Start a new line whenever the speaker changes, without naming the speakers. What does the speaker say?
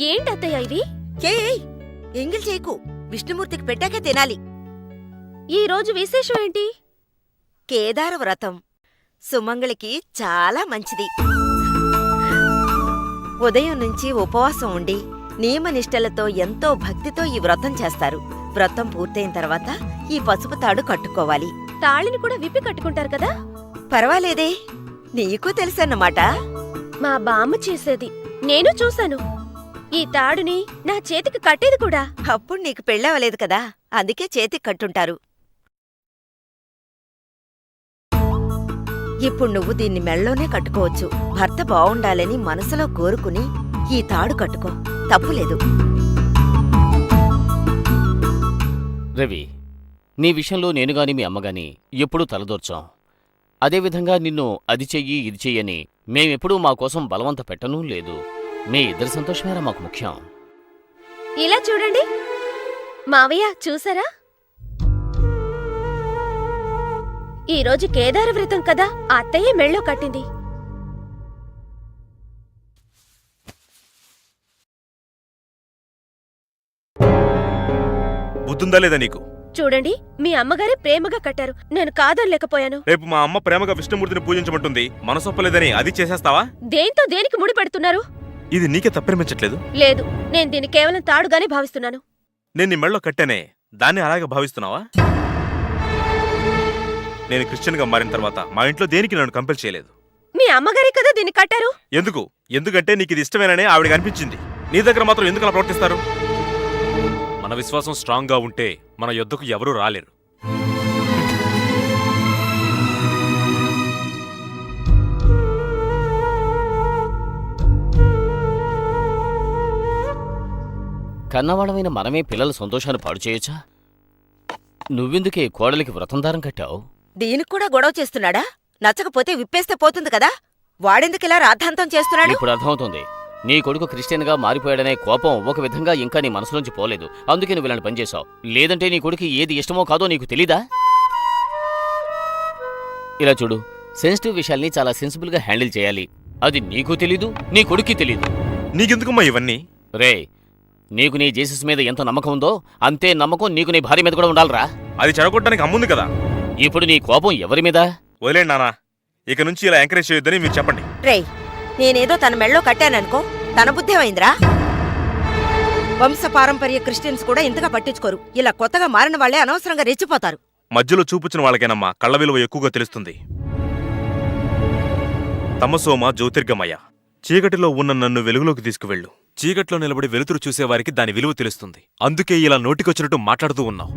ఏంటత్తయ్య ఇవి?
ఏయ్ ఎంగిల్ చేయకు, విష్ణుమూర్తికి పెట్టాకే తినాలి.
ఈ రోజు విశేషం ఏంటి?
కేదార వ్రతం సుమంగళికి చాలా మంచిది. ఉదయం నుంచి ఉపవాసం ఉండి నియమనిష్టలతో ఎంతో భక్తితో ఈ వ్రతం చేస్తారు. వ్రతం పూర్తయిన తర్వాత ఈ పసుపు తాడు కట్టుకోవాలి.
తాళిని కూడా విప్పి కట్టుకుంటారు కదా?
పర్వాలేదే, నీకు తెలుసన్నమాట.
మా బామ్మ చేసేది నేను చూశాను. ఈ తాడుని నా చేతికి కట్టేది కూడా.
అప్పుడు నీకు పెళ్ళవలేదు కదా, అందుకే చేతికి కట్టుంటారు. ఇప్పుడు నువ్వు దీన్ని మెళ్ళోనే కట్టుకోవచ్చు. భర్త బావుండాలని మనసులో కోరుకుని ఈ తాడు కట్టుకో, తప్పులేదు.
రవి, నీ విషయంలో నేనుగాని మీ అమ్మగాని ఎప్పుడూ తలదూర్చాం. అదేవిధంగా నిన్ను అది చెయ్యి ఇది చెయ్యని మేమెప్పుడూ మా కోసం బలవంత పెట్టనూ లేదు. మీ ఇద్దరి సంతోషమేరా మాకు ముఖ్యం.
ఇలా చూడండి మావయ్య, చూసారా? ఈరోజు కేదార వ్రతం కదా, అత్తయ్య మెళ్ళో కట్టింది.
బుద్ధుందా లేదా నీకు?
చూడండి, మీ అమ్మగారే ప్రేమగా కట్టారు, నేను కాదనలేకపోయాను.
రేపు మా అమ్మ ప్రేమగా విష్ణుమూర్తిని పూజించమంటుంది, మనసొప్పలేదని అది చేసేస్తావా?
దేంతో దేనికి ముడి పెడుతున్నారు?
ఇది నీకే తప్పనిపించట్లేదు?
లేదు, నేను దీన్ని కేవలం తాడుగానే భావిస్తున్నాను.
నేను నీ మెళ్ళో కట్టానే, దాన్ని అలాగే భావిస్తున్నావా? నేను క్రిస్టియన్ గా మారిన తర్వాత మా ఇంట్లో దేనికి నన్ను కంపెల్ చేయలేదు.
మీ అమ్మగారే కదా దీన్ని కట్టారు.
ఎందుకు? ఎందుకంటే నీకు ఇది ఇష్టమేనని ఆవిడకి అనిపించింది. నీ దగ్గర మాత్రం ఎందుకు అలా ప్రవర్తిస్తారు? మన విశ్వాసం స్ట్రాంగ్ గా ఉంటే మన యుద్ధకు ఎవరూ రాలేరు.
కన్నవాడమైన మనమే పిల్లల సంతోషాన్ని పాడు చేయొచ్చా? నువ్వెందుకే కోడలికి వ్రతం దారం కట్టావు?
దీనికి కూడా గొడవ చేస్తున్నాడా? నచ్చకపోతే విప్పేస్తే పోతుంది కదా, వాడెందుకిలా రాద్ధాంతం చేస్తున్నాడు?
ఇప్పుడు అర్థమవుతుంది. నీ కొడుకు క్రిస్టియన్గా మారిపోయాడనే కోపం ఒక విధంగా ఇంకా నీ మనసులోంచి పోలేదు. అందుకే నువ్వు ఇలాంటి పనిచేశావు. లేదంటే నీ కొడుకు ఏది ఇష్టమో కాదో నీకు తెలీదా? ఇలా చూడు, సెన్సిటివ్ విషయాల్ని చాలా సెన్సిబుల్గా హ్యాండిల్ చేయాలి. అది నీకు తెలీదు, నీ కొడుక్కి తెలీదు.
నీకెందుకమ్మా ఇవన్నీ?
రే, నీకు నీ జీసస్ మీద ఎంత నమ్మకం ఉందో అంతే నమ్మకం నీకు నీ భార్య మీద కూడా ఉండాలరా.
అది చెడగొట్టడానికి అమ్ముంది కదా.
ఇప్పుడు నీ కోపం ఎవరి మీద?
వదిలేండి నానా, ఇక నుంచి ఇలా ఎంకరేజ్ చేయొద్దని మీరు చెప్పండి.
రేయ్, నేనేదో తన మెళ్ళో కట్టాననుకో, తన బుద్ధేమైందిరా? వంశపారంపర్య క్రిస్టియన్స్ కూడా ఇంతగా పట్టించుకోరు. ఇలా కొత్తగా మారిన వాళ్లే అనవసరంగా రెచ్చిపోతారు.
మధ్యలో చూపుచ్చిన వాళ్ళకేనమ్మా కళ్ళ విలువ ఎక్కువగా తెలుస్తుంది. తమసోమ జ్యోతిర్గమయ, చీకటిలో ఉన్న నన్ను వెలుగులోకి తీసుకువెళ్ళు. చీకట్లో నిలబడి వెలుతురు చూసేవారికి దాని విలువ తెలుస్తుంది. అందుకే ఇలా నోటికొచ్చినట్టు మాట్లాడుతూ ఉన్నావు.